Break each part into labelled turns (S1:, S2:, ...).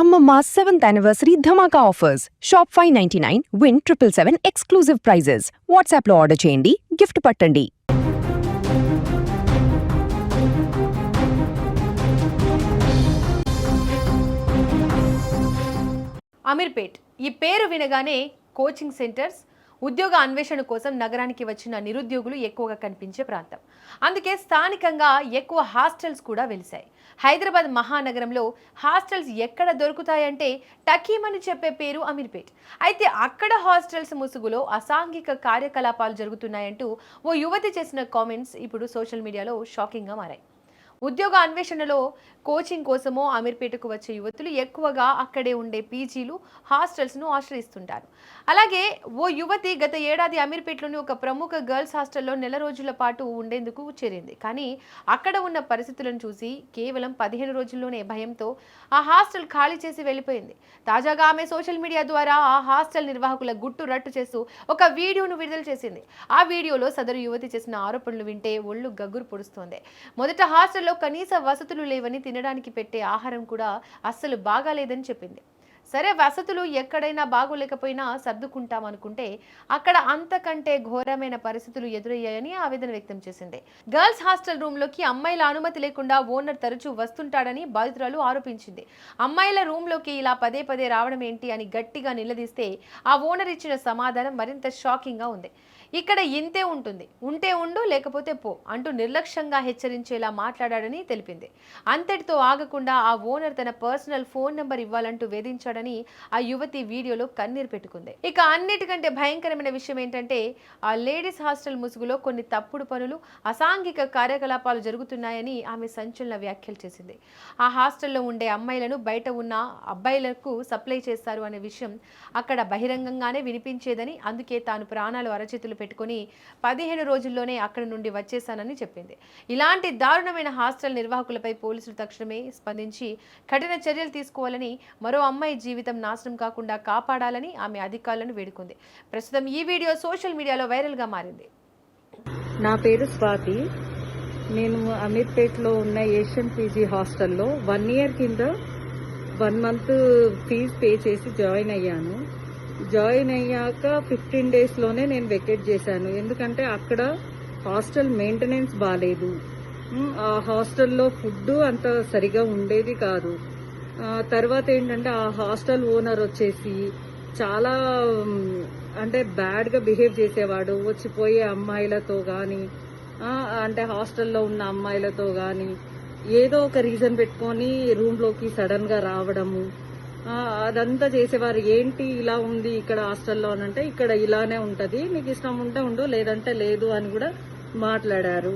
S1: Amma 7th anniversary Dhamaka offers. Shop 599, win 777 exclusive prizes. WhatsApp లో order చేయండి, gift పట్టండి.
S2: అమీర్పేట్ ఈ పేరు వినగానే కోచింగ్ సెంటర్స్, ఉద్యోగ అన్వేషణ కోసం నగరానికి వచ్చిన నిరుద్యోగులు ఎక్కువగా కనిపించే ప్రాంతం. అందుకే స్థానికంగా ఎక్కువ హాస్టల్స్ కూడా వెలిశాయి. హైదరాబాద్ మహానగరంలో హాస్టల్స్ ఎక్కడ దొరుకుతాయంటే టకీమని చెప్పే పేరు అమీర్పేట్. అయితే అక్కడ హాస్టల్స్ ముసుగులో అసాంఘిక కార్యకలాపాలు జరుగుతున్నాయంటూ ఓ యువతి చేసిన కామెంట్స్ ఇప్పుడు సోషల్ మీడియాలో షాకింగ్గా మారాయి. ఉద్యోగ అన్వేషణలో కోచింగ్ కోసమో అమీర్పేటకు వచ్చే యువతులు ఎక్కువగా అక్కడే ఉండే పీజీలు, హాస్టల్స్ను ఆశ్రయిస్తుంటారు. అలాగే ఓ యువతి గత ఏడాది అమీర్పేటలోని ఒక ప్రముఖ గర్ల్స్ హాస్టల్లో నెల రోజుల పాటు ఉండేందుకు చేరింది. కానీ అక్కడ ఉన్న పరిస్థితులను చూసి కేవలం 15 రోజుల్లోనే భయంతో ఆ హాస్టల్ ఖాళీ చేసి వెళ్ళిపోయింది. తాజాగా ఆమె సోషల్ మీడియా ద్వారా ఆ హాస్టల్ నిర్వాహకుల గుట్టు రట్టు చేస్తూ ఒక వీడియోను విడుదల చేసింది. ఆ వీడియోలో సదరు యువతి చేసిన ఆరోపణలు వింటే ఒళ్ళు గగ్గురు పొడుస్తోంది. మొదట హాస్టల్ కనీస వసతులు లేవని, తినడానికి పెట్టే ఆహారం కూడా అస్సలు బాగాలేదని చెప్పింది. సరే, వసతులు ఎక్కడైనా బాగోలేకపోయినా సర్దుకుంటామనుకుంటే అక్కడ అంతకంటే ఘోరమైన పరిస్థితులు ఎదురయ్యాయని ఆవేదన వ్యక్తం చేసింది. గర్ల్స్ హాస్టల్ రూమ్లోకి అమ్మాయిల అనుమతి లేకుండా ఓనర్ తరచూ వస్తుంటాడని బాధితురాలు ఆరోపించింది. అమ్మాయిల రూమ్లోకి ఇలా పదే పదే రావడం ఏంటి అని గట్టిగా నిలదీస్తే ఆ ఓనర్ ఇచ్చిన సమాధానం మరింత షాకింగ్గా ఉంది. ఇక్కడ ఇంతే ఉంటుంది, ఉంటే ఉండు లేకపోతే పో అంటూ నిర్లక్ష్యంగా హెచ్చరించేలా మాట్లాడాడని తెలిపింది. అంతటితో ఆగకుండా ఆ ఓనర్ తన పర్సనల్ ఫోన్ నెంబర్ ఇవ్వాలంటూ వేధించాడని ఆ యువతి వీడియోలో కన్నీరు పెట్టుకుంది. ఇక అన్నిటికంటే భయంకరమైన విషయం ఏంటంటే ఆ లేడీస్ హాస్టల్ ముసుగులో కొన్ని తప్పుడు పనులు, అసాంఘిక కార్యకలాపాలు జరుగుతున్నాయని ఆమె సంచలన వ్యాఖ్యలు చేసింది. ఆ హాస్టల్లో ఉండే అమ్మాయిలను బయట ఉన్న అబ్బాయిలకు సప్లై చేస్తారు అనే విషయం అక్కడ బహిరంగంగానే వినిపించేదని, అందుకే తాను ప్రాణాలు అరచేతులు పెట్టుకుని 15 రోజుల్లోనే అక్కడి నుండి వచ్చేశానని చెప్పింది. ఇలాంటి దారుణమైన హాస్టల్ నిర్వాహకులపై పోలీసులు తక్షణమే స్పందించి కఠిన చర్యలు తీసుకోవాలని, మరో అమ్మాయి జీవితం నాశనం కాకుండా కాపాడాలని ఆమె అధికారులను వేడుకుంది. ప్రస్తుతం ఈ వీడియో సోషల్ మీడియాలో వైరల్గా మారింది.
S3: నా పేరు స్వాతి. నేను అమీర్పేట్లో ఉన్న ఏషియన్ పీజీ హాస్టల్లో 1 ఇయర్ కింద 1 మంత్ ఫీజు పే చేసి జాయిన్ అయ్యాను. జాయిన్ అయ్యాక 15 డేస్లోనే నేను వెకేట్ చేశాను. ఎందుకంటే అక్కడ హాస్టల్ మెయింటెనెన్స్ బాగాలేదు. ఆ హాస్టల్లో ఫుడ్ అంత సరిగా ఉండేది కాదు. తర్వాత ఏంటంటే ఆ హాస్టల్ ఓనర్ వచ్చేసి చాలా అంటే బ్యాడ్గా బిహేవ్ చేసేవాడు. వచ్చిపోయే అమ్మాయిలతో కానీ, అంటే హాస్టల్లో ఉన్న అమ్మాయిలతో కానీ ఏదో ఒక రీజన్ పెట్టుకొని రూమ్లోకి సడన్గా రావడము, అదంతా చేసేవారు. ఏంటి ఇలా ఉంది ఇక్కడ హాస్టల్లో అని అంటే, ఇక్కడ ఇలానే ఉంటుంది, నీకు ఇష్టం ఉంటే ఉండు లేదంటే లేదు అని కూడా మాట్లాడారు.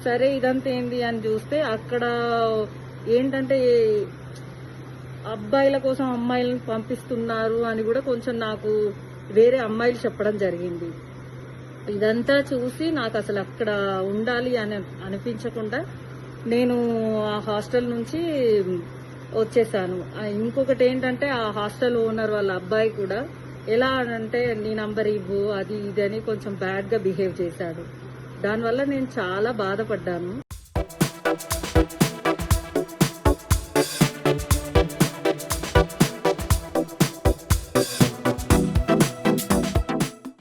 S3: సరే, ఇదంతా ఏంది అని చూస్తే అక్కడ ఏంటంటే అబ్బాయిల కోసం అమ్మాయిలను పంపిస్తున్నారు అని కూడా కొంచెం నాకు వేరే అమ్మాయిలు చెప్పడం జరిగింది. ఇదంతా చూసి నాకు అసలు అక్కడ ఉండాలి అని అనిపించకుండా నేను ఆ హాస్టల్ నుంచి వచ్చేసాను. ఇంకొకటి ఏంటంటే ఆ హాస్టల్ ఓనర్ వాళ్ళ అబ్బాయి కూడా ఎలా అంటే నీ నంబర్ ఇవ్వు అది ఇది అని కొంచెం బ్యాడ్గా బిహేవ్ చేశాడు. దానివల్ల నేను చాలా బాధపడ్డాను.